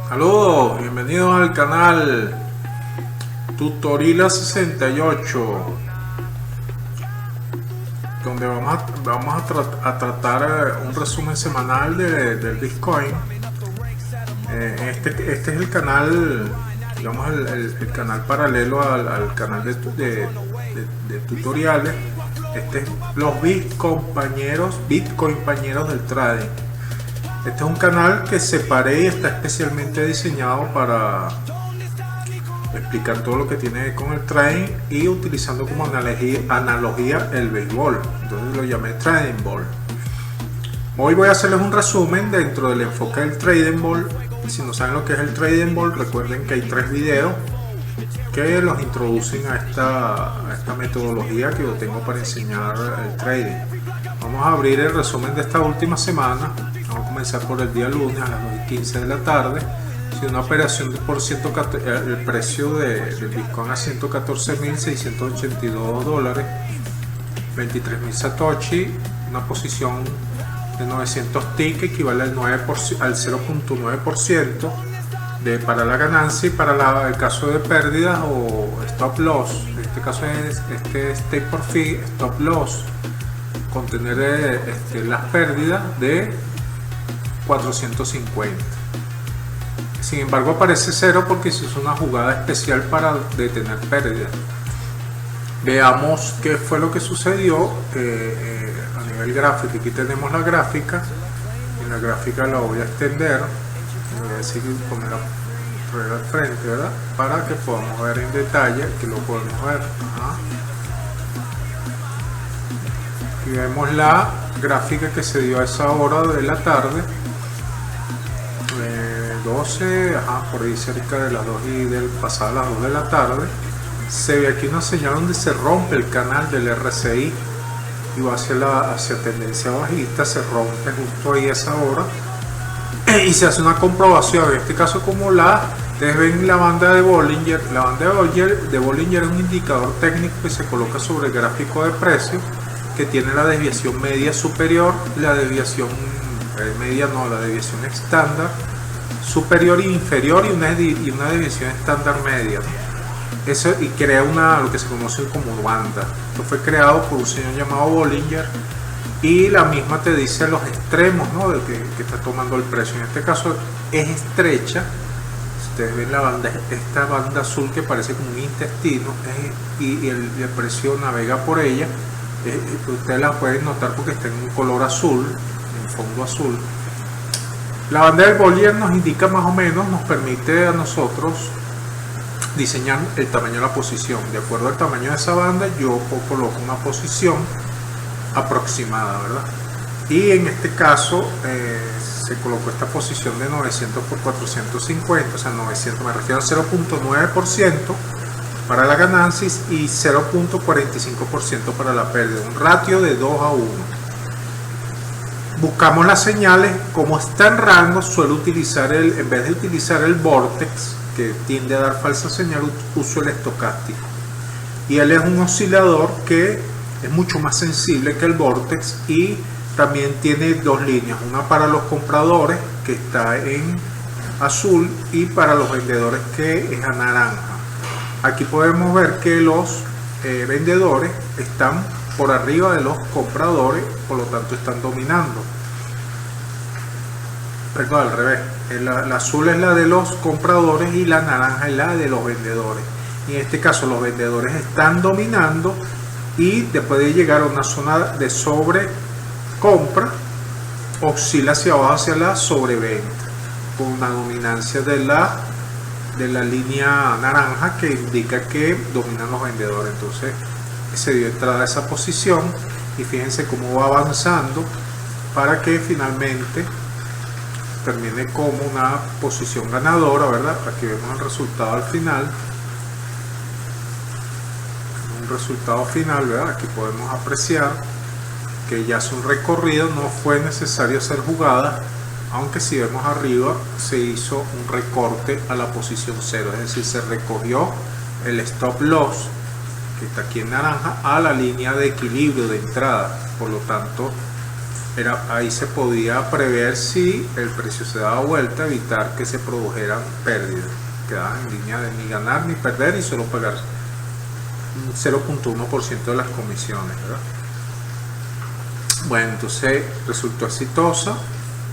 Saludos, bienvenidos al canal Tutorila68, donde vamos a tratar un resumen semanal del Bitcoin. Este es el canal, digamos, el canal paralelo al canal de tutoriales. Este es los Bitcoin pañeros del trading. Este es un canal que separé y está especialmente diseñado para explicar todo lo que tiene que ver con el trading y utilizando como analogía el béisbol. Entonces lo llamé Trading Ball. Hoy voy a hacerles un resumen dentro del enfoque del Trading Ball. Si no saben lo que es el Trading Ball, recuerden que hay 3 videos que los introducen a esta metodología que yo tengo para enseñar el trading. Vamos a abrir el resumen de esta última semana. Vamos a comenzar por el día lunes a las 2:15 de la tarde. Si una operación por el precio del Bitcoin a $114.682, 23.000 Satoshi, una posición de 900 tick que equivale al 0.9% para la ganancia, y para el caso de pérdidas o stop loss. En este caso es take profit, stop loss, contener las pérdidas de 450. Sin embargo aparece 0 porque se hizo una jugada especial para detener pérdidas. Veamos qué fue lo que sucedió a nivel gráfico. Aquí tenemos la gráfica. En la gráfica la voy a extender. Voy a decir poner al frente, ¿verdad? Para que podamos ver en detalle, que lo podemos ver. Y vemos la gráfica que se dio a esa hora de la tarde, 12, por ahí cerca de las 2 y pasadas las 2 de la tarde. Se ve aquí una señal donde se rompe el canal del RSI y va hacia tendencia bajista. Se rompe justo ahí a esa hora y se hace una comprobación. En este caso, como ustedes ven la banda de Bollinger. La banda de Bollinger es un indicador técnico que se coloca sobre el gráfico de precio, que tiene la desviación media superior, la desviación la desviación estándar superior e inferior, y una desviación estándar media, ¿no? Eso, y crea lo que se conoce como banda. Esto fue creado por un señor llamado Bollinger, y la misma te dice los extremos, ¿no?, de que está tomando el precio. En este caso es estrecha. Ustedes ven esta banda azul que parece como un intestino, y el precio navega por ella. Ustedes la pueden notar porque está en un color azul, en fondo azul. La banda de Bollinger nos indica más o menos, nos permite a nosotros diseñar el tamaño de la posición. De acuerdo al tamaño de esa banda, yo coloco una posición aproximada, ¿verdad? Y en este caso se colocó esta posición de 900 por 450, o sea, 900, me refiero al 0.9% para la ganancia y 0.45% para la pérdida, un ratio de 2:1. Buscamos las señales. Como está en rango, suelo utilizar en vez de utilizar el vortex, que tiende a dar falsa señal, uso el estocástico, y él es un oscilador que es mucho más sensible que el vortex, y también tiene 2 líneas, una para los compradores, que está en azul, y para los vendedores, que es a naranja. Aquí podemos ver que los vendedores están por arriba de los compradores, por lo tanto están dominando. Perdón, al revés. La azul es la de los compradores y la naranja es la de los vendedores. Y en este caso los vendedores están dominando, y después de llegar a una zona de sobrecompra, oscila hacia abajo hacia la sobreventa, con una dominancia de la línea naranja que indica que dominan los vendedores. Entonces se dio entrada a esa posición, y fíjense cómo va avanzando para que finalmente termine como una posición ganadora, ¿verdad? Aquí vemos el resultado al final, ¿verdad? Aquí podemos apreciar que ya es un recorrido, no fue necesario hacer jugada, aunque si vemos arriba se hizo un recorte a la posición 0, es decir, se recogió el stop loss, que está aquí en naranja, a la línea de equilibrio de entrada. Por lo tanto, ahí se podía prever si el precio se daba vuelta, evitar que se produjeran pérdidas. Quedaban en línea de ni ganar ni perder y solo pagar 0.1% de las comisiones, ¿verdad? Bueno, entonces resultó exitosa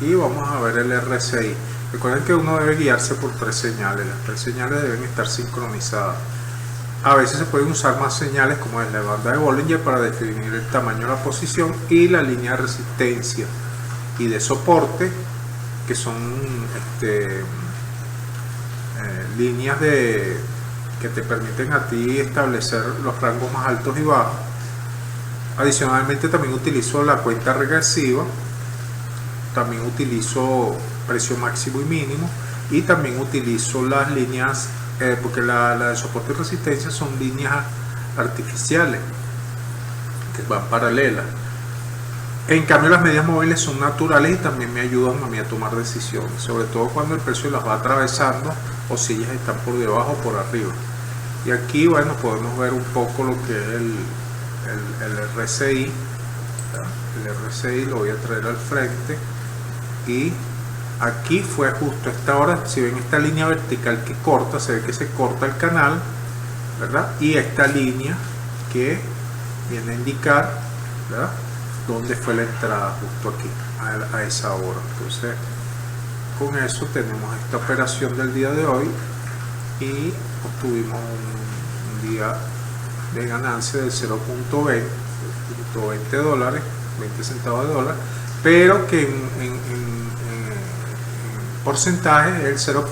y vamos a ver el RSI. Recuerden que uno debe guiarse por 3 señales. Las 3 señales deben estar sincronizadas. A veces se pueden usar más señales, como es la banda de Bollinger, para definir el tamaño de la posición, y la línea de resistencia y de soporte, que son líneas que te permiten a ti establecer los rangos más altos y bajos. Adicionalmente también utilizo la cuenta regresiva, también utilizo precio máximo y mínimo, y también utilizo las líneas, porque la de soporte y resistencia son líneas artificiales que van paralelas. En cambio las medias móviles son naturales y también me ayudan a mí a tomar decisiones, sobre todo cuando el precio las va atravesando o si ellas están por debajo o por arriba. Y aquí, bueno, podemos ver un poco lo que es el RSI. El RSI lo voy a traer al frente, y aquí fue justo a esta hora. Si ven esta línea vertical que corta, se ve que se corta el canal, ¿verdad? Y esta línea que viene a indicar, ¿verdad?, dónde fue la entrada, justo aquí, a esa hora. Entonces, con eso tenemos esta operación del día de hoy y obtuvimos un día de ganancia de 0.20 dólares, 20 centavos de dólar, pero que en porcentaje es el 0.9%,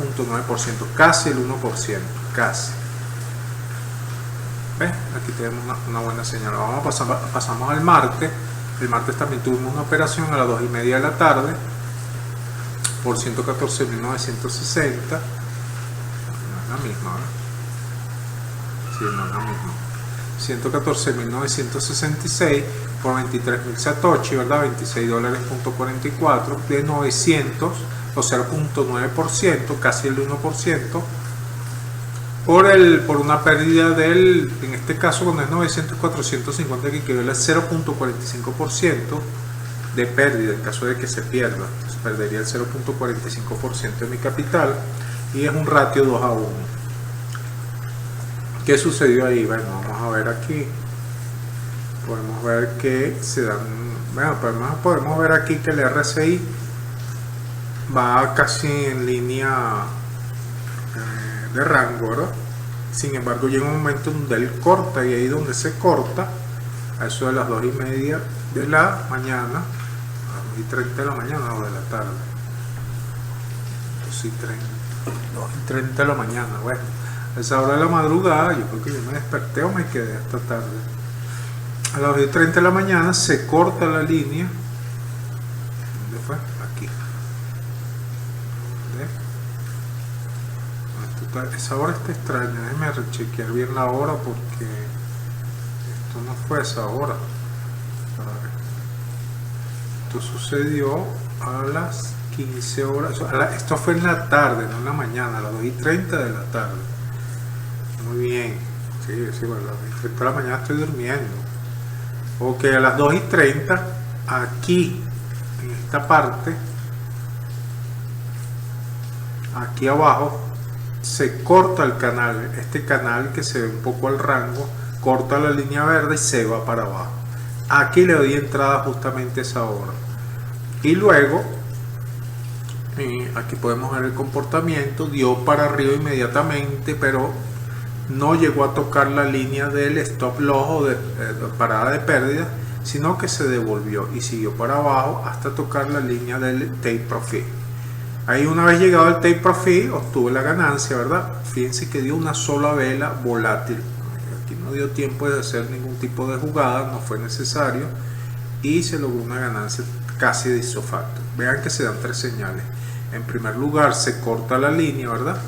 casi el 1%, casi. ¿Ves? Aquí tenemos una buena señal. Pasamos al martes. El martes también tuvimos una operación a las 2:30 de la tarde por 114.960. No es la misma, ¿verdad? Sí, no es la misma. 114.966 por 23.000 satoshi, ¿verdad? 26 dólares.44 de 900, o 0.9%, casi el 1%, por una pérdida del, en este caso cuando es 900, 450, que equivale a 0.45% de pérdida en caso de que se pierda. Entonces perdería el 0.45% de mi capital, y es un ratio 2:1. ¿Qué sucedió ahí? Bueno, vamos a ver aquí. Podemos ver que se dan, bueno, podemos ver aquí que el RSI va casi en línea de rango, ¿verdad? Sin embargo, llega un momento donde él corta, y ahí donde se corta, a eso de las 2:30 de la mañana, a las 2:30 de la mañana o de la tarde, 2:30 de la mañana, bueno, a esa hora de la madrugada, yo creo que yo me desperté o me quedé hasta tarde. A las 2:30 de la mañana se corta la línea. ¿Dónde fue? Aquí. Esa hora está extraña, déjeme rechequear bien la hora, porque esto no fue esa hora. Esto sucedió a las 15 horas, esto fue en la tarde, no en la mañana, a las 2:30 de la tarde. Muy bien, sí, bueno, a las 2:30 de la mañana estoy durmiendo. Ok, a las 2:30, aquí, en esta parte, aquí abajo, se corta el canal, este canal que se ve un poco al rango, corta la línea verde y se va para abajo. Aquí le doy entrada justamente a esa hora, y luego aquí podemos ver el comportamiento. Dio para arriba inmediatamente, pero no llegó a tocar la línea del stop loss o de parada de pérdida, sino que se devolvió y siguió para abajo hasta tocar la línea del take profit. Ahí, una vez llegado al take profit, obtuve la ganancia, ¿verdad? Fíjense que dio una sola vela volátil. Aquí no dio tiempo de hacer ningún tipo de jugada, no fue necesario, y se logró una ganancia casi de isofacto. Vean que se dan 3 señales. En primer lugar, se corta la línea, ¿verdad?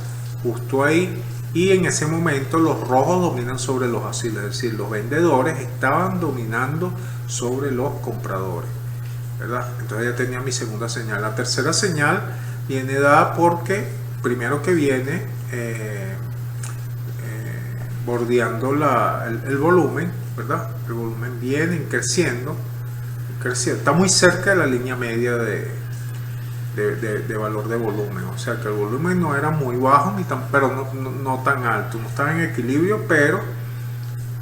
Justo ahí, y en ese momento los rojos dominan sobre los azules, es decir, los vendedores estaban dominando sobre los compradores, ¿verdad? Entonces ya tenía mi segunda señal. La tercera señal viene dada porque primero que viene bordeando el volumen, ¿verdad? El volumen viene creciendo, creciendo, está muy cerca de la línea media de valor de volumen, o sea que el volumen no era muy bajo ni tan, pero no tan alto, no estaba en equilibrio, pero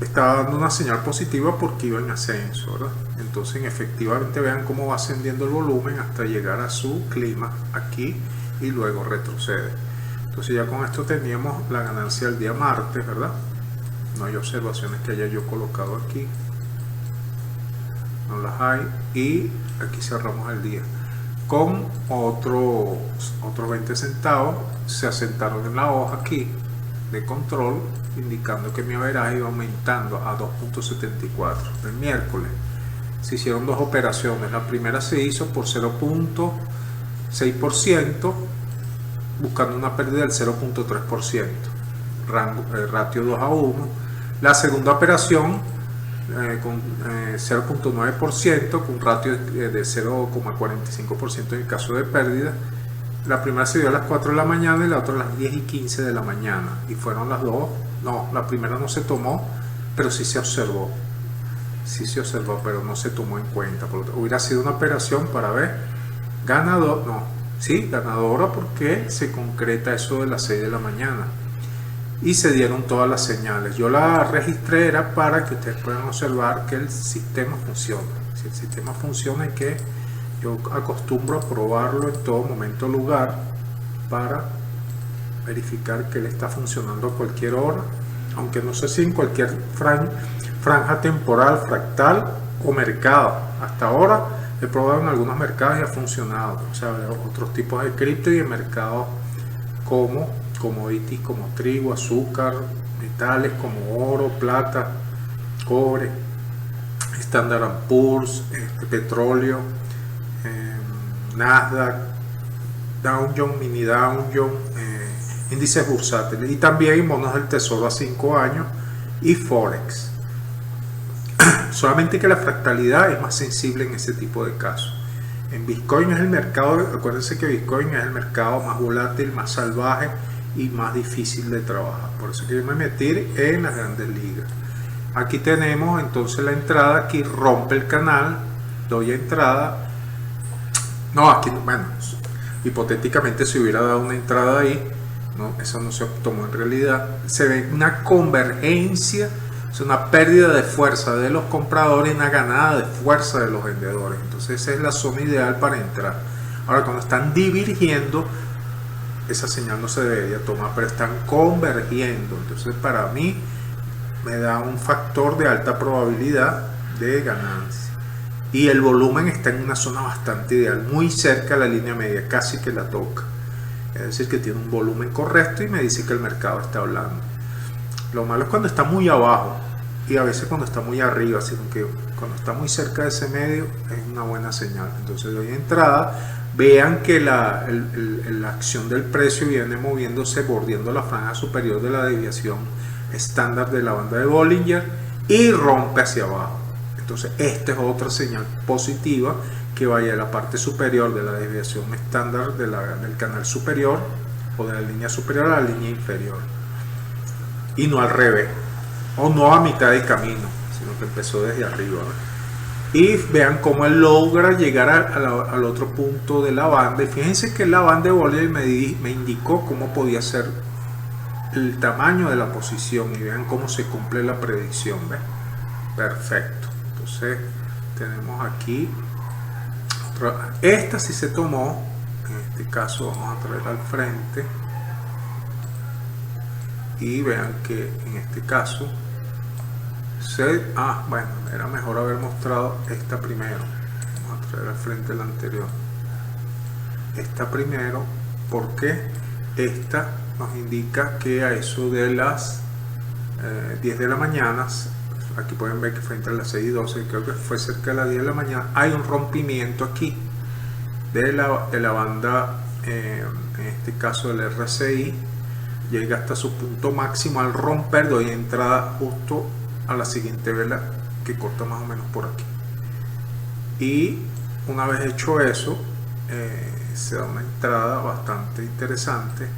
estaba dando una señal positiva porque iba en ascenso, ¿verdad? Entonces efectivamente vean cómo va ascendiendo el volumen hasta llegar a su clima aquí y luego retrocede. Entonces ya con esto teníamos la ganancia del día martes, ¿verdad? No hay observaciones que haya yo colocado aquí, no las hay, y aquí cerramos el día con otros 20 centavos. Se asentaron en la hoja aquí de control, indicando que mi averaje iba aumentando a 2.74. El miércoles se hicieron dos operaciones. La primera se hizo por 0.6%, buscando una pérdida del 0.3%, ratio 2 a 1. La segunda operación con 0.9%, con un ratio de 0.45% en el caso de pérdida. La primera se dio a las 4 de la mañana y la otra a las 10 y 15 de la mañana. Y fueron las dos. No, la primera no se tomó, pero sí se observó. Sí se observó, pero no se tomó en cuenta. Hubiera sido una operación para ver ganador. No, sí, ganadora, porque se concreta eso de las 6 de la mañana. Y se dieron todas las señales. Yo la registré era para que ustedes puedan observar que el sistema funciona. Si el sistema funciona, hay que, yo acostumbro a probarlo en todo momento, lugar, para verificar que él está funcionando a cualquier hora, aunque no sé si en cualquier franja temporal, fractal o mercado. Hasta ahora he probado en algunos mercados y ha funcionado, o sea, otros tipos de cripto y en mercados como commodities como trigo, azúcar, metales como oro, plata, cobre, Standard & Poor's, petróleo, Nasdaq, Dow Jones, mini Dow Jones, índices bursátiles, y también bonos del tesoro a 5 años y Forex. Solamente que la fractalidad es más sensible en ese tipo de casos. En Bitcoin es el mercado, acuérdense que Bitcoin es el mercado más volátil, más salvaje y más difícil de trabajar. Por eso que yo me metí en las grandes ligas. Aquí tenemos entonces la entrada, aquí rompe el canal, doy entrada. No, aquí, bueno, hipotéticamente si hubiera dado una entrada ahí, no, eso no se tomó en realidad. Se ve una convergencia, es una pérdida de fuerza de los compradores y una ganada de fuerza de los vendedores. Entonces esa es la zona ideal para entrar. Ahora, cuando están divergiendo, esa señal no se debería tomar, pero están convergiendo. Entonces para mí me da un factor de alta probabilidad de ganancia. Y el volumen está en una zona bastante ideal, muy cerca de la línea media, casi que la toca. Es decir, que tiene un volumen correcto y me dice que el mercado está hablando. Lo malo es cuando está muy abajo y a veces cuando está muy arriba, sino que cuando está muy cerca de ese medio es una buena señal. Entonces doy entrada. Vean que la acción del precio viene moviéndose, bordeando la franja superior de la desviación estándar de la banda de Bollinger y rompe hacia abajo. Entonces esta es otra señal positiva, que vaya de la parte superior de la desviación estándar del canal superior o de la línea superior a la línea inferior, y no al revés, o no a mitad de camino, sino que empezó desde arriba, ¿verdad? Y vean cómo él logra llegar al otro punto de la banda. Y fíjense que la banda de Bollinger me indicó cómo podía ser el tamaño de la posición. Y vean cómo se cumple la predicción. ¿Ven? Perfecto. Entonces tenemos aquí otra. Esta sí se tomó. En este caso vamos a traerla al frente. Y vean que en este caso bueno, era mejor haber mostrado esta primero. Vamos a traer al frente la anterior. Esta primero, porque esta nos indica que a eso de las 10 de la mañana, aquí pueden ver que fue entre las 6 y 12, creo que fue cerca de las 10 de la mañana, hay un rompimiento aquí de la banda, en este caso del RSI, llega hasta su punto máximo. Al romper doy entrada justo a la siguiente vela, que corta más o menos por aquí, y una vez hecho eso, se da una entrada bastante interesante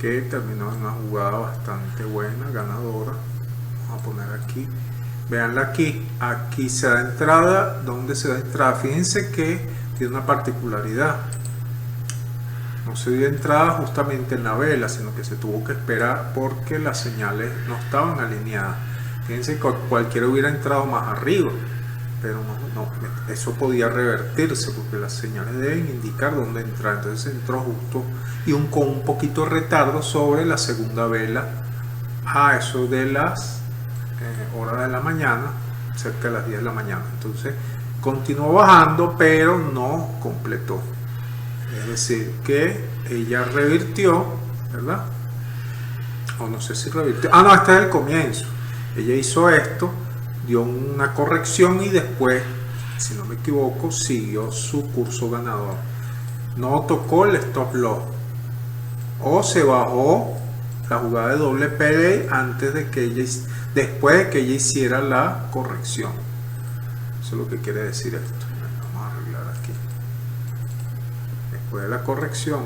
que terminó en una jugada bastante buena, ganadora. Vamos a poner aquí Veanla aquí, aquí se da entrada. ¿Dónde se da entrada? Fíjense que tiene una particularidad. No se dio entrada justamente en la vela, sino que se tuvo que esperar porque las señales no estaban alineadas. Fíjense que cualquiera hubiera entrado más arriba, pero eso podía revertirse porque las señales deben indicar dónde entrar. Entonces entró justo y con un poquito de retardo sobre la segunda vela a eso de las horas de la mañana, cerca de las 10 de la mañana. Entonces continuó bajando, pero no completó. Es decir, que ella revirtió, ¿verdad? O no sé si revirtió. Ah, no, este es el comienzo. Ella hizo esto, dio una corrección y después, si no me equivoco, siguió su curso ganador. No tocó el stop loss. O se bajó la jugada de doble play antes de que después de que ella hiciera la corrección. Eso es lo que quiere decir esto. Vamos a arreglar aquí. Después de la corrección,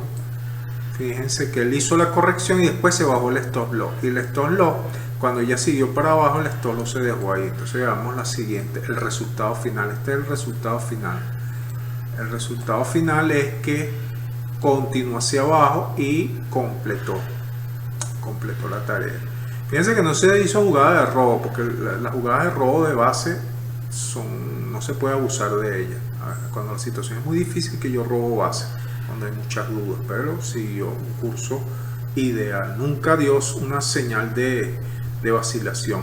fíjense que él hizo la corrección y después se bajó el stop loss. Y el stop loss, cuando ella siguió para abajo, el stop loss se dejó ahí. Entonces veamos la siguiente, el resultado final. Este es el resultado final. El resultado final es que continuó hacia abajo y completó la tarea. Fíjense que no se hizo jugada de robo, porque las jugadas de robo de base no se puede abusar de ellas. Cuando la situación es muy difícil, que yo robo base, cuando hay muchas dudas, pero siguió un curso ideal, nunca dio una señal de vacilación.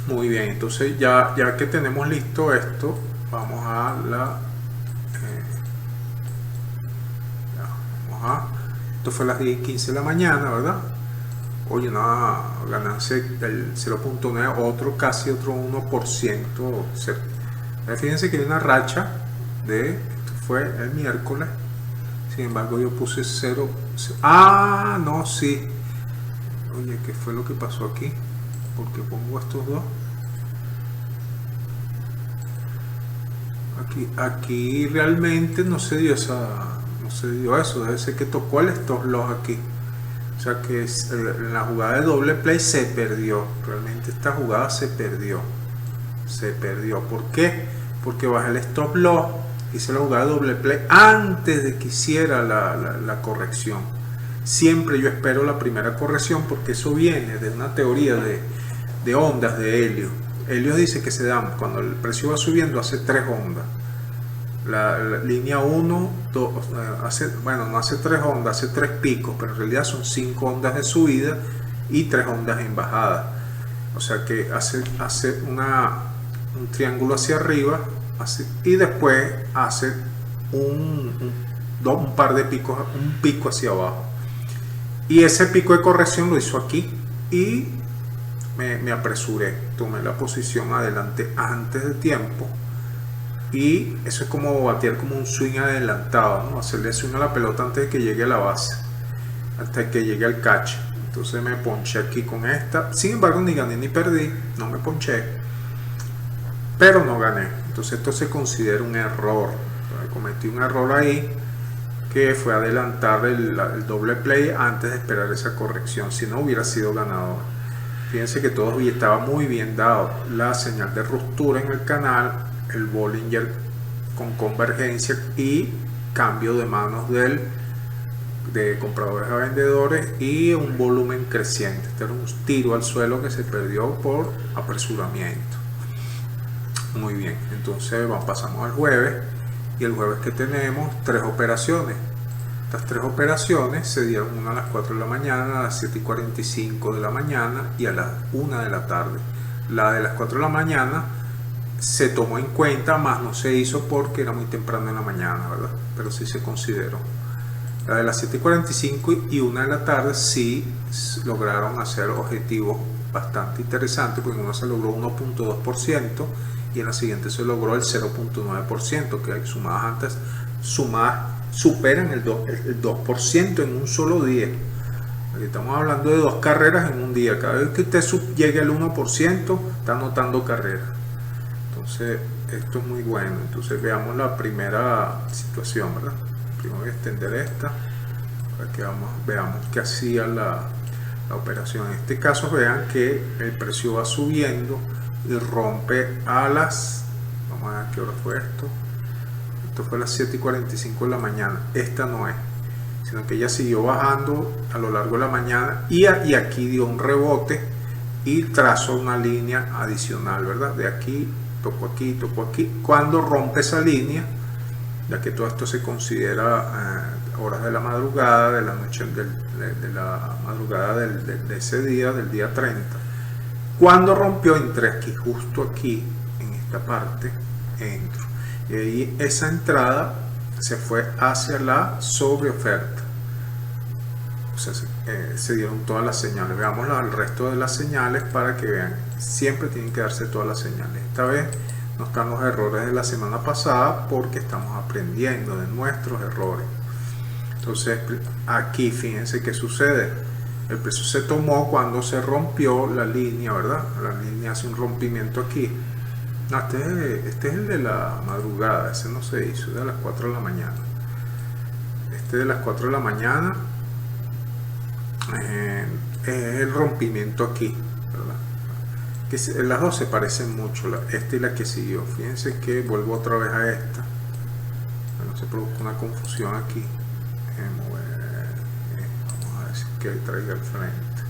Muy bien, entonces ya que tenemos listo esto, vamos a esto fue a las 10:15 de la mañana, ¿verdad? Hoy una ganancia del 0.9, casi otro 1%. Fíjense que hay una racha esto fue el miércoles, sin embargo yo puse 0. Ah, no, sí. Oye, ¿qué fue lo que pasó aquí? Porque pongo estos dos. Aquí realmente no se dio eso, debe ser que tocó el stop loss aquí. O sea que en la jugada de doble play se perdió. Realmente esta jugada se perdió. ¿Por qué? Porque bajé el stop loss, hice la jugada de doble play antes de que hiciera la corrección. Siempre yo espero la primera corrección porque eso viene de una teoría de ondas de Helio. Helio dice que se dan, cuando el precio va subiendo, hace 3 ondas. La línea 1, no hace 3 ondas, hace 3 picos, pero en realidad son 5 ondas de subida y 3 ondas en bajada. O sea que hace un triángulo hacia arriba y después hace un par de picos, un pico hacia abajo. Y ese pico de corrección lo hizo aquí y me apresuré, tomé la posición adelante antes de tiempo. Y eso es como batear como un swing adelantado, ¿no? Hacerle swing a la pelota antes de que llegue a la base, hasta que llegue al catch. Entonces me ponché aquí con esta. Sin embargo, ni gané ni perdí, no me ponché, pero no gané. Entonces esto se considera un error. Cometí un error ahí, que fue adelantar el doble play antes de esperar esa corrección. Si no, hubiera sido ganador. Fíjense que todo estaba muy bien dado. La señal de ruptura en el canal, el Bollinger con convergencia y cambio de manos de compradores a vendedores y un volumen creciente. Este era un tiro al suelo que se perdió por apresuramiento. Muy bien, entonces pasamos al jueves, y el jueves que tenemos 3 operaciones. Estas 3 operaciones se dieron, una a las 4 de la mañana, a las 7:45 de la mañana y a las 1 de la tarde. La de las 4 de la mañana se tomó en cuenta, más no se hizo porque era muy temprano en la mañana, ¿verdad? Pero sí se consideró. La de las 7:45 y 1 de la tarde sí lograron hacer objetivos bastante interesantes, porque en una se logró 1.2% y en la siguiente se logró el 0.9%, que sumadas antes, superan el 2% en un solo día. Aquí estamos hablando de 2 carreras en un día. Cada vez que usted llegue al 1%, está anotando carreras. Entonces esto es muy bueno. Entonces veamos la primera situación, ¿verdad? Primero voy a extender esta para que veamos qué hacía la operación. En este caso vean que el precio va subiendo y rompe a las, vamos a ver qué hora fue esto. Esto fue a las 7:45 de la mañana. Esta no es, sino que ella siguió bajando a lo largo de la mañana y aquí dio un rebote y trazó una línea adicional, ¿verdad? De aquí, tocó aquí, tocó aquí. Cuando rompe esa línea, ya que todo esto se considera horas de la madrugada, de la noche, de la madrugada de ese día, del día 30. Cuando rompió, entré aquí, justo aquí, en esta parte, entro. Y ahí esa entrada se fue hacia la sobreoferta. O sea, se dieron todas las señales. Veamos el resto de las señales para que vean. Siempre tienen que darse todas las señales. Esta vez no están los errores de la semana pasada porque estamos aprendiendo de nuestros errores. Entonces aquí fíjense qué sucede. El precio se tomó cuando se rompió la línea, ¿verdad? La línea hace un rompimiento aquí. No, este es el de la madrugada, ese no se hizo, de las 4 de la mañana. Este de las 4 de la mañana es el rompimiento aquí, ¿verdad? Que las dos se parecen mucho, esta y la que siguió. Fíjense que vuelvo otra vez a esta. No se produzca una confusión aquí. Vamos a decir que traiga al frente.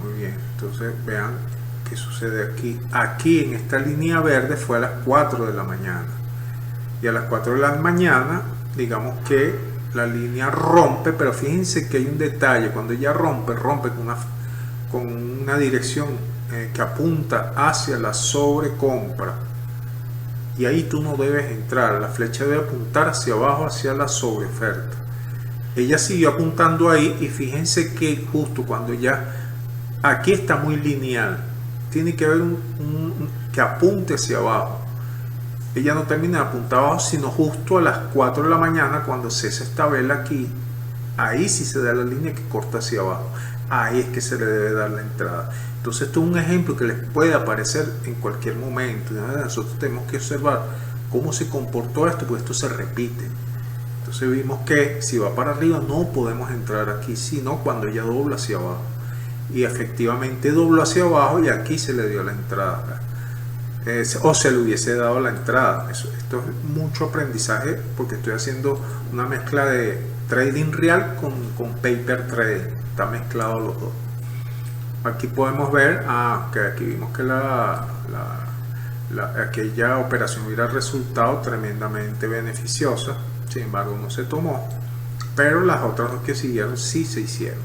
Muy bien, entonces vean qué sucede aquí. Aquí en esta línea verde fue a las 4 de la mañana. Y a las 4 de la mañana, digamos que la línea rompe, pero fíjense que hay un detalle. Cuando ella rompe con una dirección que apunta hacia la sobrecompra. Y ahí tú no debes entrar. La flecha debe apuntar hacia abajo, hacia la sobreoferta. Ella siguió apuntando ahí y fíjense que justo cuando ya aquí está muy lineal, tiene que haber que apunte hacia abajo. Ella no termina de apuntar abajo, sino justo a las 4 de la mañana, cuando cesa esta vela aquí, ahí sí se da la línea que corta hacia abajo. Ahí es que se le debe dar la entrada. Entonces esto es un ejemplo que les puede aparecer en cualquier momento. Nosotros tenemos que observar cómo se comportó esto, porque esto se repite. Entonces vimos que si va para arriba no podemos entrar aquí, sino cuando ella dobla hacia abajo. Y efectivamente dobló hacia abajo y aquí se le dio la entrada. O se le hubiese dado la entrada. Esto es mucho aprendizaje, porque estoy haciendo una mezcla de trading real con paper trading. Está mezclado los dos. Aquí podemos ver que aquí vimos que aquella operación hubiera resultado tremendamente beneficiosa. Sin embargo no se tomó, pero las otras dos que siguieron sí se hicieron.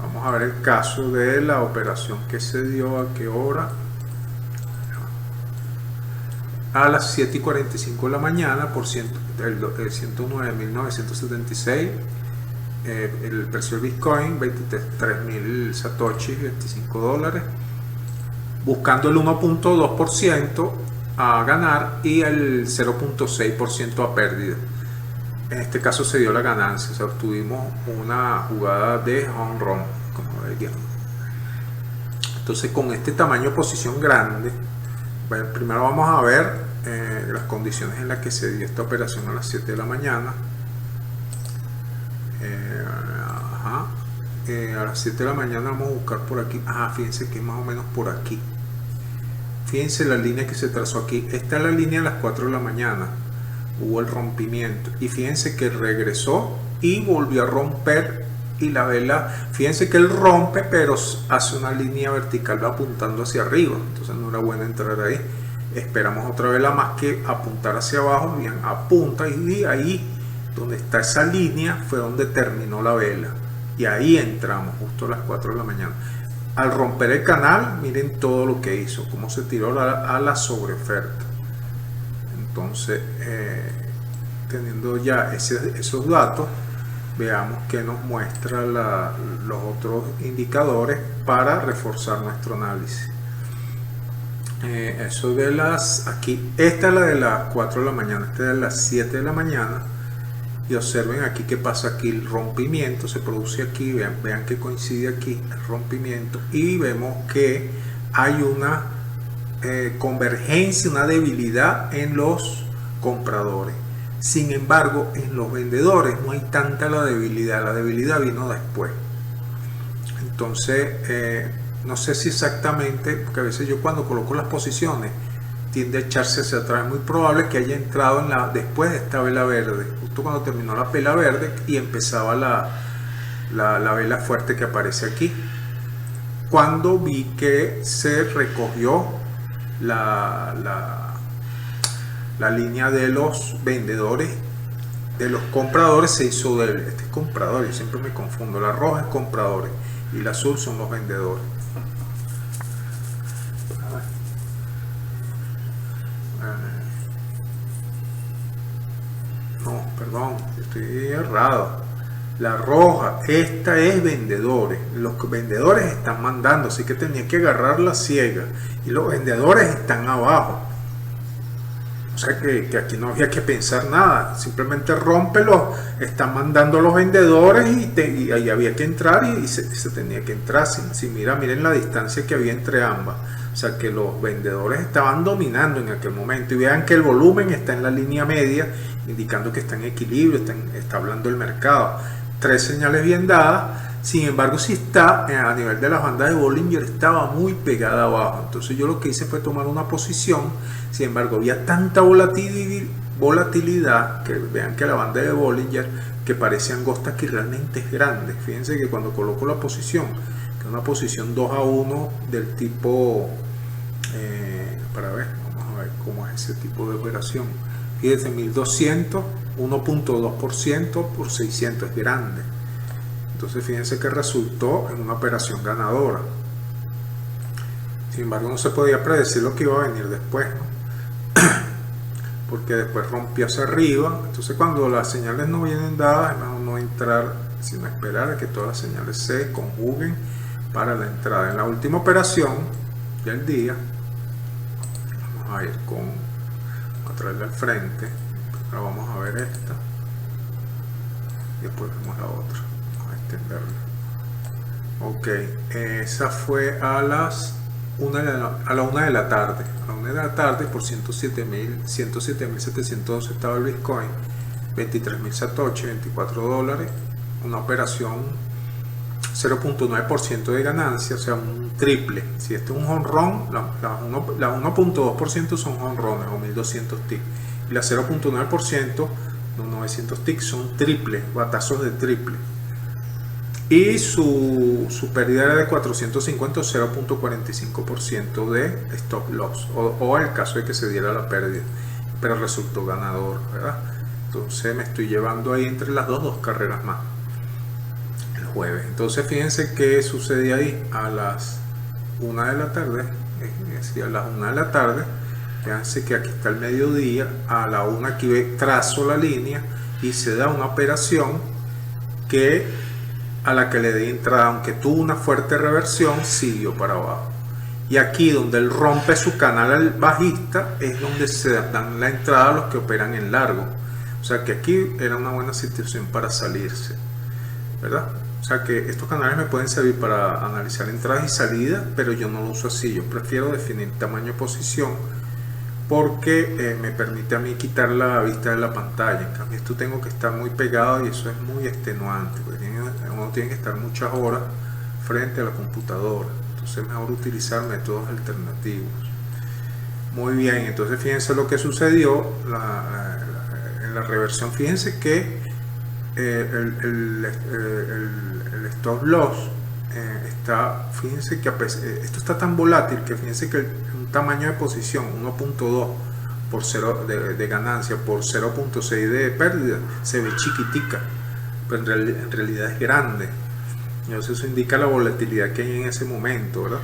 Vamos a ver el caso de la operación que se dio a qué hora. A las 7:45 de la mañana por 109.976. El precio del Bitcoin, 23.000 satoshis, $25, buscando el 1.2% a ganar y el 0.6% a pérdida. En este caso se dio la ganancia, o sea, obtuvimos una jugada de home run, como veían. Entonces, con este tamaño de posición grande, bueno, primero vamos a ver las condiciones en las que se dio esta operación a las 7 de la mañana. A las 7 de la mañana vamos a buscar por aquí. Fíjense que es más o menos por aquí. Fíjense la línea que se trazó aquí. Esta es la línea a las 4 de la mañana. Hubo el rompimiento. Y fíjense que regresó y volvió a romper. Y la vela, fíjense que él rompe, pero hace una línea vertical apuntando hacia arriba. Entonces no era bueno entrar ahí. Esperamos otra vela más que apuntar hacia abajo. Bien, apunta y ahí donde está esa línea fue donde terminó la vela. Y ahí entramos justo a las 4 de la mañana. Al romper el canal, miren todo lo que hizo, cómo se tiró a la sobreoferta. Entonces, teniendo ya esos datos, veamos que nos muestra los otros indicadores para reforzar nuestro análisis. Eso de aquí, esta es la de las 4 de la mañana, esta es de las 7 de la mañana. Y observen aquí qué pasa aquí, el rompimiento se produce aquí, vean que coincide aquí el rompimiento y vemos que hay una convergencia, una debilidad en los compradores. Sin embargo, en los vendedores no hay tanta la debilidad vino después. Entonces no sé si exactamente, porque a veces yo cuando coloco las posiciones tiende a echarse hacia atrás. Es muy probable que haya entrado después de esta vela verde, justo cuando terminó la vela verde y empezaba la vela fuerte que aparece aquí. Cuando vi que se recogió la línea de los vendedores, de los compradores se hizo débil. Este es comprador, yo siempre me confundo. La roja es compradores y la azul son los vendedores. No, perdón, estoy errado. La roja, esta es vendedores. Los vendedores están mandando, así que tenía que agarrar la ciega. Y los vendedores están abajo. O sea que aquí no había que pensar nada, simplemente rómpelo, están mandando los vendedores y ahí había que entrar y se tenía que entrar. Miren la distancia que había entre ambas. O sea que los vendedores estaban dominando en aquel momento, y vean que el volumen está en la línea media, indicando que está en equilibrio, está hablando el mercado. 3 señales bien dadas. Sin embargo, si está a nivel de las bandas de Bollinger, estaba muy pegada abajo. Entonces yo lo que hice fue tomar una posición. Sin embargo, había tanta volatilidad que vean que la banda de Bollinger, que parece angosta, que realmente es grande. Fíjense que cuando coloco la posición, que es una posición 2-1 del tipo, para ver, vamos a ver cómo es ese tipo de operación. Fíjense, 1200, 1.2% por 600, es grande. Entonces fíjense que resultó en una operación ganadora. Sin embargo, no se podía predecir lo que iba a venir después, ¿no? Porque después rompió hacia arriba. Entonces cuando las señales no vienen dadas, es mejor no entrar, sino esperar a que todas las señales se conjuguen para la entrada. En la última operación del día, vamos a ir a traerla al frente. Ahora vamos a ver esta y después vemos la otra. Ok, esa fue a las 1 de la tarde. A la 1 de la tarde por 107.712 estaba el Bitcoin, 23.000 Satoshi, $24, una operación 0.9% de ganancia, o sea, un triple. Si este es un jonrón, la 1.2% son jonrones o 1200 ticks, y la 0.9%, los 900 ticks son triple, batazos de triple. Y su pérdida era de 450, 0.45% de stop loss, o el caso de que se diera la pérdida, pero resultó ganador, ¿verdad? Entonces me estoy llevando ahí entre las dos carreras más el jueves. Entonces fíjense qué sucede ahí a las 1 de la tarde, es decir, a las 1 de la tarde. Fíjense que aquí está el mediodía, a la 1 aquí trazo la línea y se da una operación a la que le di entrada, aunque tuvo una fuerte reversión, siguió para abajo. Y aquí donde él rompe su canal al bajista es donde se dan la entrada a los que operan en largo. O sea que aquí era una buena situación para salirse, ¿verdad? O sea que estos canales me pueden servir para analizar entradas y salidas, pero yo no lo uso así. Yo prefiero definir tamaño de posición porque me permite a mí quitar la vista de la pantalla. En cambio, esto tengo que estar muy pegado y eso es muy extenuante, porque uno tiene que estar muchas horas frente a la computadora. Entonces es mejor utilizar métodos alternativos. Muy bien, entonces fíjense lo que sucedió en la reversión. Fíjense que el stop loss fíjense que esto está tan volátil que fíjense que un tamaño de posición 1.2 por 0 de ganancia por 0.6 de pérdida se ve chiquitica, pero en realidad es grande. Entonces eso indica la volatilidad que hay en ese momento, ¿verdad?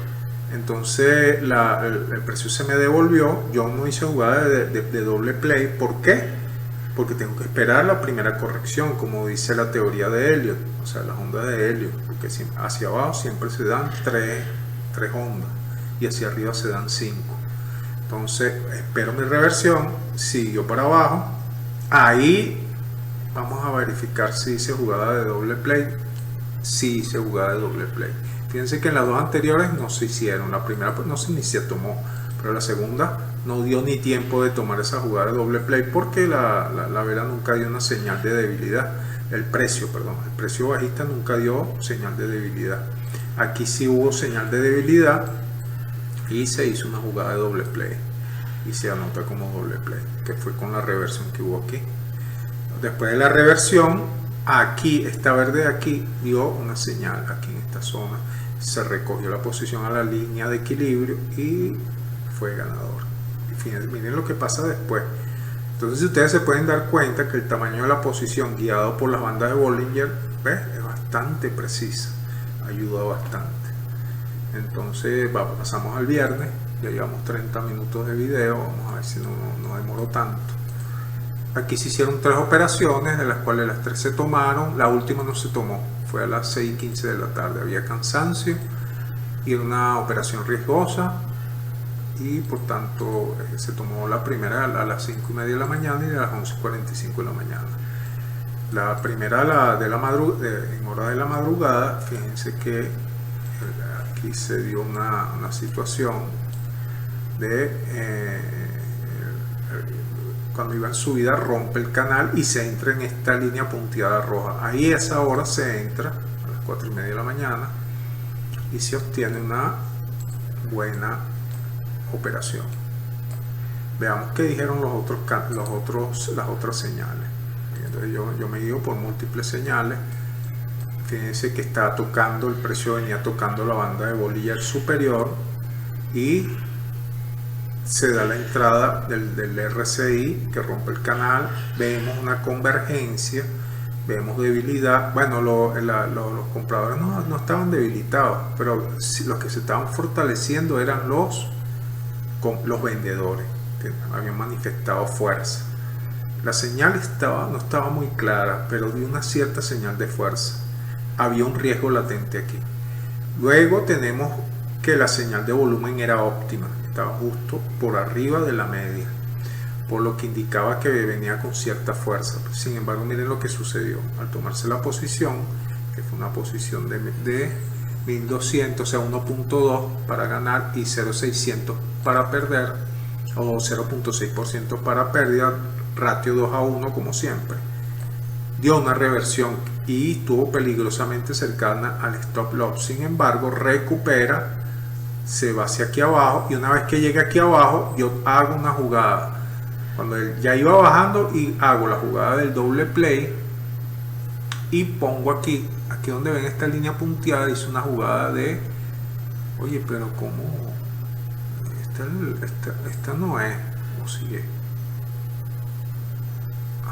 Entonces el precio se me devolvió. Yo no hice jugada de doble play. ¿Por qué? Porque tengo que esperar la primera corrección, como dice la teoría de Elliott, o sea, las ondas de Elliott, porque hacia abajo siempre se dan tres ondas y hacia arriba se dan 5. Entonces espero mi reversión, siguió para abajo. Ahí vamos a verificar si hice jugada de doble play. Sí hice jugada de doble play. Fíjense que en las dos anteriores no se hicieron. La primera pues no se ni se tomó, pero la segunda no dio ni tiempo de tomar esa jugada de doble play porque la vela nunca dio una señal de debilidad. El precio bajista nunca dio señal de debilidad. Aquí sí hubo señal de debilidad y se hizo una jugada de doble play y se anota como doble play, que fue con la reversión que hubo aquí. Después de la reversión, aquí, esta verde de aquí dio una señal aquí en esta zona, se recogió la posición a la línea de equilibrio y fue ganador. Y fíjense, miren lo que pasa después. Entonces, si ustedes se pueden dar cuenta que el tamaño de la posición guiado por las bandas de Bollinger, ¿ves?, es bastante precisa, ayuda bastante. Entonces pasamos al viernes, ya llevamos 30 minutos de video, vamos a ver si no demoró tanto. Aquí se hicieron 3 operaciones, de las cuales las 3 se tomaron, la última no se tomó, fue a las 6:15 de la tarde, había cansancio y una operación riesgosa, y por tanto se tomó la primera a las 5:30 de la mañana y a las 11:45 de la mañana. La primera en hora de la madrugada, fíjense que aquí se dio una situación de cuando iba en subida rompe el canal y se entra en esta línea punteada roja. Ahí a esa hora se entra a las 4:30 de la mañana y se obtiene una buena operación. Veamos qué dijeron las otras señales. Entonces yo me guío por múltiples señales. Fíjense que está tocando, el precio venía tocando la banda de Bollinger superior y se da la entrada del RSI que rompe el canal. Vemos una convergencia, vemos debilidad. Bueno, los compradores no estaban debilitados, pero los que se estaban fortaleciendo eran los vendedores, que habían manifestado fuerza. La señal no estaba muy clara, pero dio una cierta señal de fuerza. Había un riesgo latente aquí. Luego tenemos que la señal de volumen era óptima, estaba justo por arriba de la media, por lo que indicaba que venía con cierta fuerza. Sin embargo, miren lo que sucedió. Al tomarse la posición, que fue una posición de 1200, o sea 1.2 para ganar y 0.600 para perder, o 0.6% para pérdida, ratio 2:1 como siempre, dio una reversión y estuvo peligrosamente cercana al stop loss. Sin embargo, recupera, se va hacia aquí abajo, y una vez que llegue aquí abajo yo hago una jugada, cuando él ya iba bajando, y hago la jugada del doble play y pongo aquí donde ven esta línea punteada, hice una jugada de, oye, pero como esta no es, o sigue,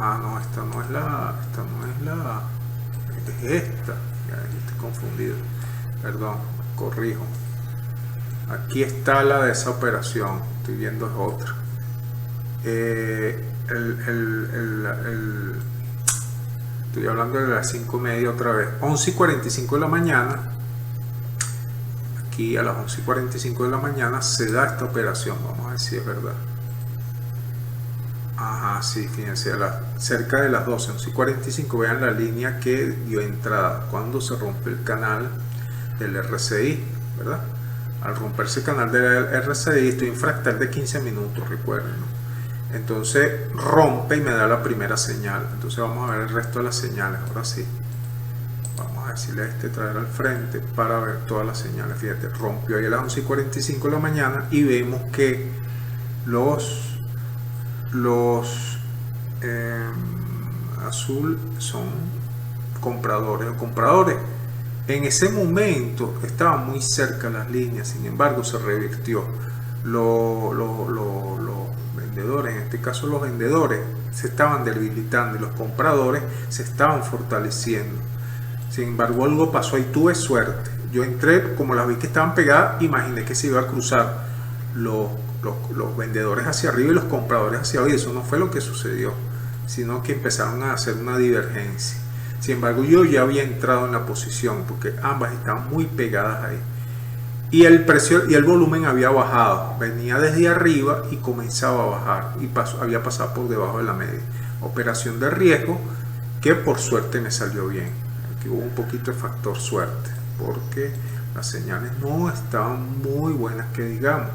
no, esta no es la, es esta, ya estoy confundido, perdón, corrijo. Aquí está la de esa operación, estoy viendo es otra. Estoy hablando de las 5:30 otra vez. 11:45 de la mañana. Aquí a las 11:45 de la mañana se da esta operación. Vamos a ver si es verdad. Ajá, sí, fíjense, cerca de las 12, 11:45, vean la línea que dio entrada cuando se rompe el canal del RSI, ¿verdad? Al romperse el canal del RSI, estoy en fractal de 15 minutos, recuerden, ¿no? Entonces rompe y me da la primera señal. Entonces vamos a ver el resto de las señales. Ahora sí, vamos a decirle a traer al frente para ver todas las señales. Fíjate, rompió ahí a las 11:45 de la mañana y vemos que los azul son compradores. En ese momento estaban muy cerca las líneas, sin embargo se revirtió. Los vendedores, en este caso los vendedores, se estaban debilitando y los compradores se estaban fortaleciendo. Sin embargo, algo pasó y tuve suerte. Yo entré, como las vi que estaban pegadas, imaginé que se iba a cruzar los vendedores hacia arriba y los compradores hacia abajo, y eso no fue lo que sucedió, sino que empezaron a hacer una divergencia. Sin embargo, yo ya había entrado en la posición porque ambas estaban muy pegadas ahí, y el precio y el volumen había bajado, venía desde arriba y comenzaba a bajar y había pasado por debajo de la media. Operación de riesgo que por suerte me salió bien. Aquí hubo un poquito de factor suerte porque las señales no estaban muy buenas, que digamos.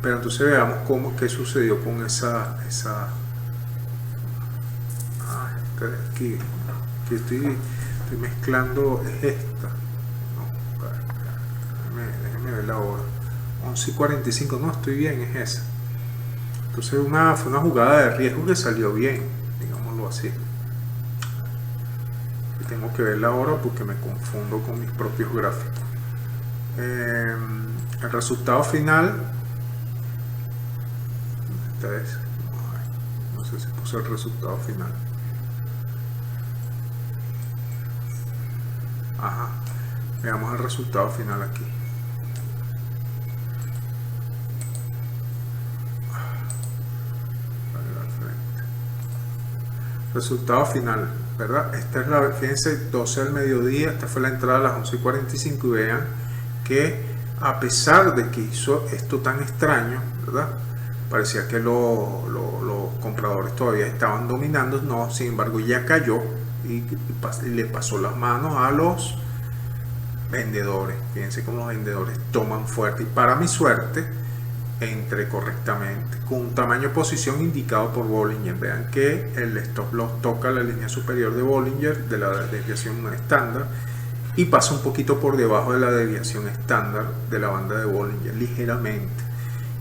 Pero entonces veamos qué sucedió con esa aquí estoy mezclando, es esta, no, ver la hora. 11:45, no, estoy bien, es esa. Entonces fue una jugada de riesgo que salió bien, digámoslo así. Y tengo que ver la hora porque me confundo con mis propios gráficos. El resultado final, esta es, no sé si puse el resultado final. Ajá, veamos el resultado final aquí. Resultado final, ¿verdad? Esta es la, fíjense, 12 del mediodía, esta fue la entrada a las 11:45 y vean que a pesar de que hizo esto tan extraño, ¿verdad? Parecía que los compradores todavía estaban dominando, no, sin embargo ya cayó y le pasó las manos a los vendedores. Fíjense cómo los vendedores toman fuerte y para mi suerte entré correctamente con un tamaño de posición indicado por Bollinger. Vean que el stop loss toca la línea superior de Bollinger de la desviación estándar y pasa un poquito por debajo de la desviación estándar de la banda de Bollinger, ligeramente,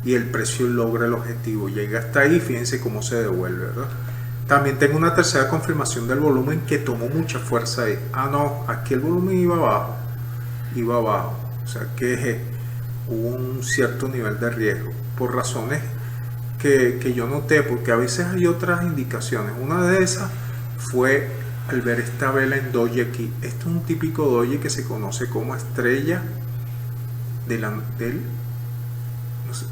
y el precio logra el objetivo, llega hasta ahí. Fíjense cómo se devuelve, ¿verdad? También tengo una tercera confirmación del volumen que tomó mucha fuerza ahí. Ah, no, aquí el volumen iba abajo, o sea que hubo un cierto nivel de riesgo por razones que yo noté, porque a veces hay otras indicaciones. Una de esas fue al ver esta vela en doji aquí. Este es un típico doji que se conoce como estrella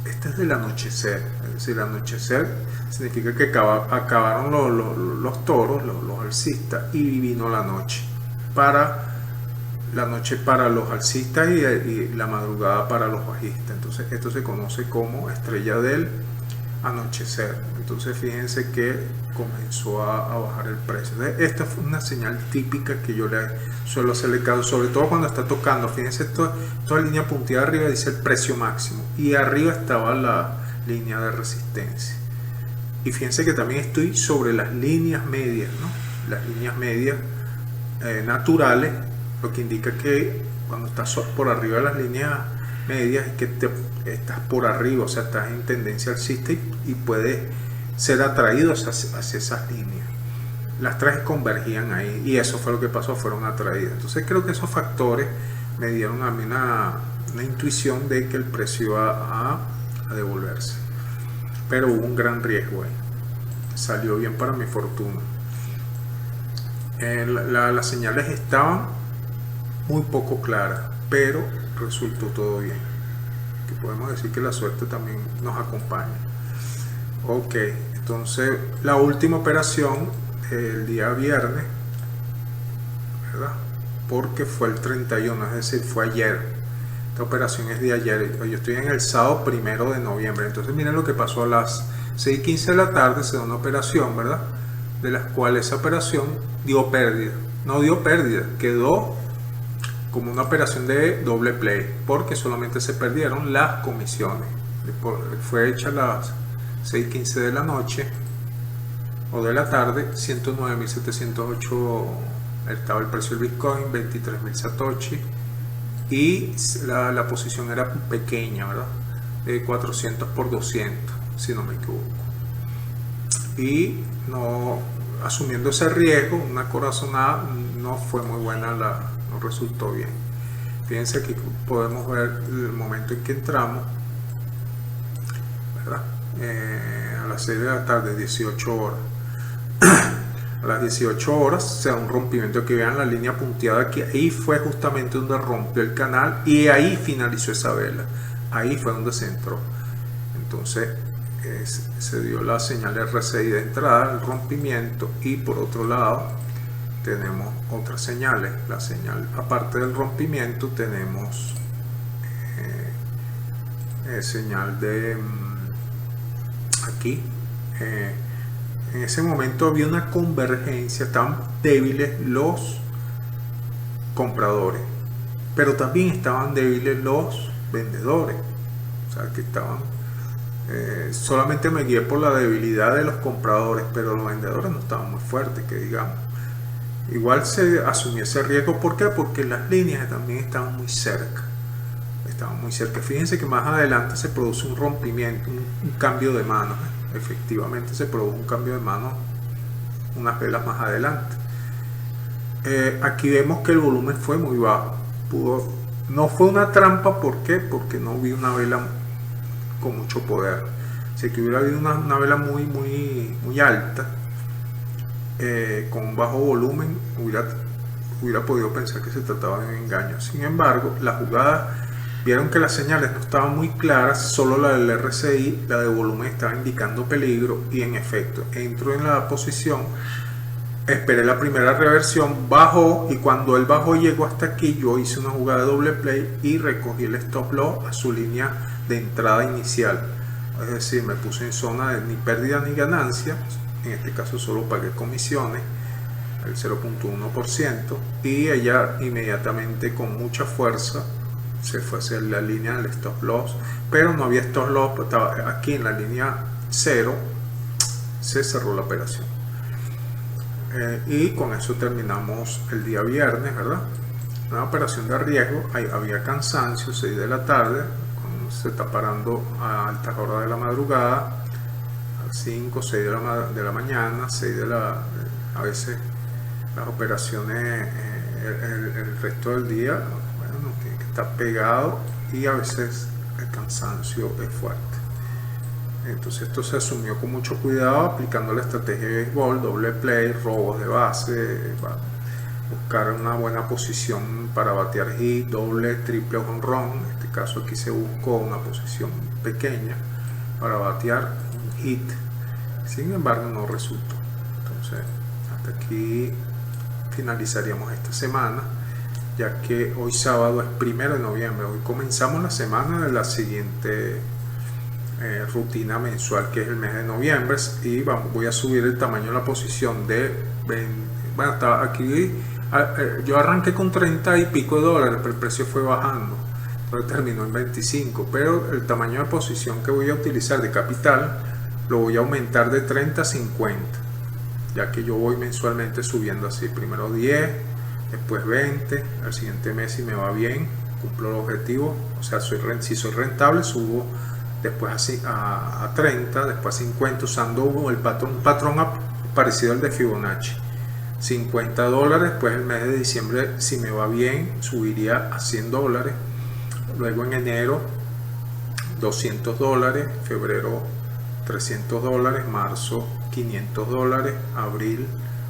este es del anochecer, es decir, el anochecer significa que acabaron los toros, los alcistas, y vino la noche para los alcistas y la madrugada para los bajistas. Entonces esto se conoce como estrella del anochecer. Entonces fíjense que comenzó a bajar el precio. Esta fue una señal típica que yo le suelo hacerle caso, sobre todo cuando está tocando. Fíjense, toda línea punteada arriba dice el precio máximo y arriba estaba la línea de resistencia. Y fíjense que también estoy sobre las líneas medias, ¿no? Las líneas medias naturales, lo que indica que cuando estás por arriba de las líneas medias es que estás por arriba, o sea, estás en tendencia alcista y puedes ser atraído hacia esas líneas. Las tres convergían ahí y eso fue lo que pasó, fueron atraídas. Entonces creo que esos factores me dieron a mí una intuición de que el precio iba a devolverse, pero hubo un gran riesgo ahí. Salió bien para mi fortuna. Las señales estaban muy poco claras, pero resultó todo bien, que podemos decir que la suerte también nos acompaña. Ok, entonces la última operación el día viernes, ¿verdad? Porque fue el 31, es decir, fue ayer. Esta operación es de ayer. Yo estoy en el sábado 1 de noviembre. Entonces miren lo que pasó a las 6:15 de la tarde. Se da una operación, ¿verdad? De las cuales esa operación dio pérdida. No dio pérdida, quedó como una operación de doble play, porque solamente se perdieron las comisiones. Fue hecha a las 6:15 de la noche o de la tarde, 109.708 estaba el precio del Bitcoin, 23.000 Satoshi, y la posición era pequeña, ¿verdad? De 400 por 200, si no me equivoco. Y no, asumiendo ese riesgo, una corazonada no fue muy buena, no resultó bien. Fíjense que podemos ver el momento en que entramos, ¿verdad? A las 6 de la tarde, 18 horas. A las 18 horas se da un rompimiento, que vean la línea punteada aquí. Ahí fue justamente donde rompió el canal y ahí finalizó esa vela. Ahí fue donde se entró. Entonces se dio la señal RSI de entrada, el rompimiento, y por otro lado tenemos otras señales. La señal, aparte del rompimiento, tenemos señal de aquí. En ese momento había una convergencia, estaban débiles los compradores, pero también estaban débiles los vendedores. O sea, que estaban, solamente me guié por la debilidad de los compradores, pero los vendedores no estaban muy fuertes, que digamos. Igual se asumió ese riesgo. ¿Por qué? Porque las líneas también estaban muy cerca. estaban muy cerca. Fíjense que más adelante se produce un rompimiento, un cambio de manos. Efectivamente se produjo un cambio de manos unas velas más adelante. Aquí vemos que el volumen fue muy bajo. No fue una trampa, ¿por qué? Porque no vi una vela con mucho poder. Si que hubiera habido una vela muy alta, con un bajo volumen, hubiera podido pensar que se trataba de un engaño. Sin embargo, la jugada, vieron que las señales no estaban muy claras, solo la del RSI, la de volumen estaba indicando peligro, y en efecto, entro en la posición, esperé la primera reversión, bajó, y cuando él bajó y llegó hasta aquí, yo hice una jugada de doble play y recogí el stop loss a su línea de entrada inicial. Es decir, me puse en zona de ni pérdida ni ganancia. En este caso solo pagué comisiones, el 0.1%, y ella inmediatamente con mucha fuerza se fue hacia la línea del stop loss, pero no había stop loss, pues estaba aquí en la línea 0, se cerró la operación. Y con eso terminamos el día viernes, ¿verdad? Una operación de riesgo, había cansancio, 6 de la tarde, se está parando a altas horas de la madrugada, 5, 6 de la mañana, 6 de la... a veces las operaciones, el resto del día, bueno, tiene que estar pegado, y a veces el cansancio es fuerte. Entonces esto se asumió con mucho cuidado, aplicando la estrategia de béisbol, doble play, robos de base, buscar una buena posición para batear hit, doble, triple o home run. En este caso aquí se buscó una posición pequeña para batear un hit, sin embargo no resultó. Entonces hasta aquí finalizaríamos esta semana, ya que hoy sábado es 1 de noviembre. Hoy comenzamos la semana de la siguiente rutina mensual, que es el mes de noviembre, y voy a subir el tamaño de la posición de 20, bueno, aquí yo arranqué con 30 y pico de dólares, pero el precio fue bajando, entonces terminó en 25, pero el tamaño de posición que voy a utilizar de capital lo voy a aumentar de 30 a 50, ya que yo voy mensualmente subiendo así, primero 10, después 20, al siguiente mes, si me va bien, cumplo el objetivo, o sea, si soy rentable, subo después así a 30, después a 50, usando un patrón parecido al de Fibonacci. 50 dólares, después el mes de diciembre, si me va bien, subiría a 100 dólares, luego en enero 200 dólares, febrero 300 dólares, marzo 500 dólares, abril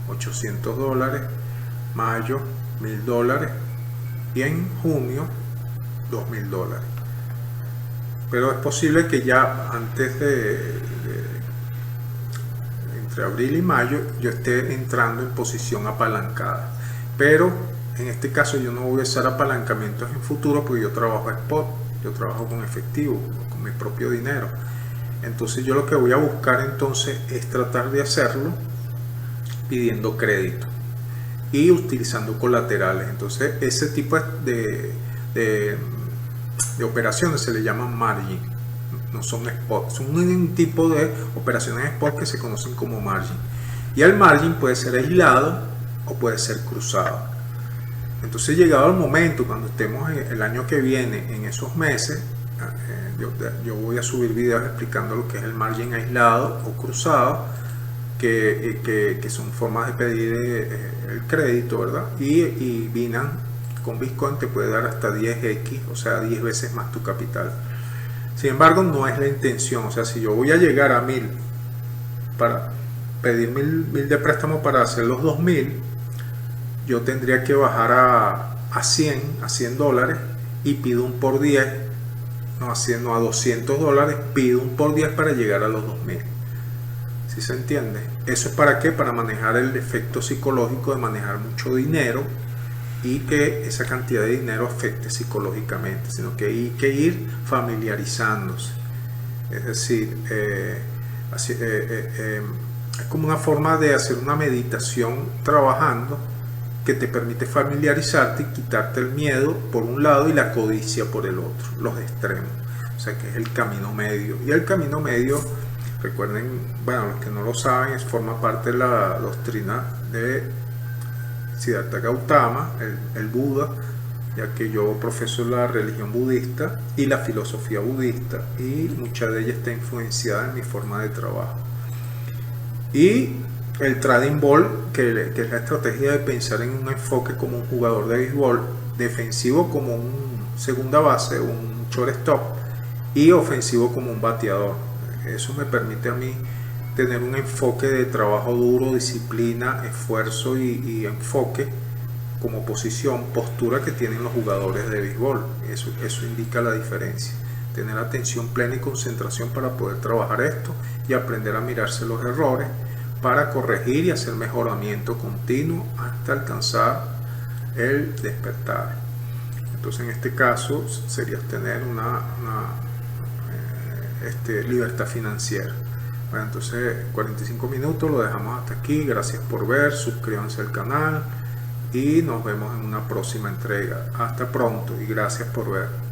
800 dólares, mayo 1000 dólares, y en junio 2000 dólares. Pero es posible que ya antes entre abril y mayo yo esté entrando en posición apalancada, pero en este caso yo no voy a usar apalancamientos en futuro, porque yo trabajo spot, yo trabajo con efectivo, con mi propio dinero. Entonces yo lo que voy a buscar entonces es tratar de hacerlo pidiendo crédito y utilizando colaterales. Entonces ese tipo de operaciones se le llaman margin, no son spot, son un tipo de operaciones spot que se conocen como margin, y el margin puede ser aislado o puede ser cruzado. Entonces, llegado el momento, cuando estemos el año que viene en esos meses, yo voy a subir videos explicando lo que es el margin aislado o cruzado, que son formas de pedir el crédito, ¿verdad? Y Binance con Bitcoin te puede dar hasta 10x, o sea, 10 veces más tu capital. Sin embargo, no es la intención. O sea, si yo voy a llegar a 1000 para pedir 1000 de préstamo para hacer los 2000, yo tendría que bajar a 100 dólares y pido un por 10, no a 200 dólares, pido un por 10 para llegar a los 2000. ¿Sí se entiende? ¿Eso es para qué? Para manejar el efecto psicológico de manejar mucho dinero, y que esa cantidad de dinero afecte psicológicamente, sino que hay que ir familiarizándose. Es decir, es como una forma de hacer una meditación trabajando, que te permite familiarizarte y quitarte el miedo por un lado y la codicia por el otro, los extremos. O sea, que es el camino medio. Y el camino medio, recuerden, bueno, los que no lo saben, forma parte de la doctrina de Siddhartha Gautama, el Buda, ya que yo profeso la religión budista y la filosofía budista, y mucha de ella está influenciada en mi forma de trabajo. Y el trading ball, que es la estrategia de pensar en un enfoque como un jugador de béisbol, defensivo como un segunda base, un shortstop, y ofensivo como un bateador. Eso me permite a mí tener un enfoque de trabajo duro, disciplina, esfuerzo y enfoque como posición, postura que tienen los jugadores de béisbol. Eso indica la diferencia. Tener atención plena y concentración para poder trabajar esto y aprender a mirarse los errores para corregir y hacer mejoramiento continuo hasta alcanzar el despertar. Entonces en este caso sería tener una libertad financiera. Bueno, entonces 45 minutos lo dejamos hasta aquí. Gracias por ver, suscríbanse al canal y nos vemos en una próxima entrega. Hasta pronto y gracias por ver.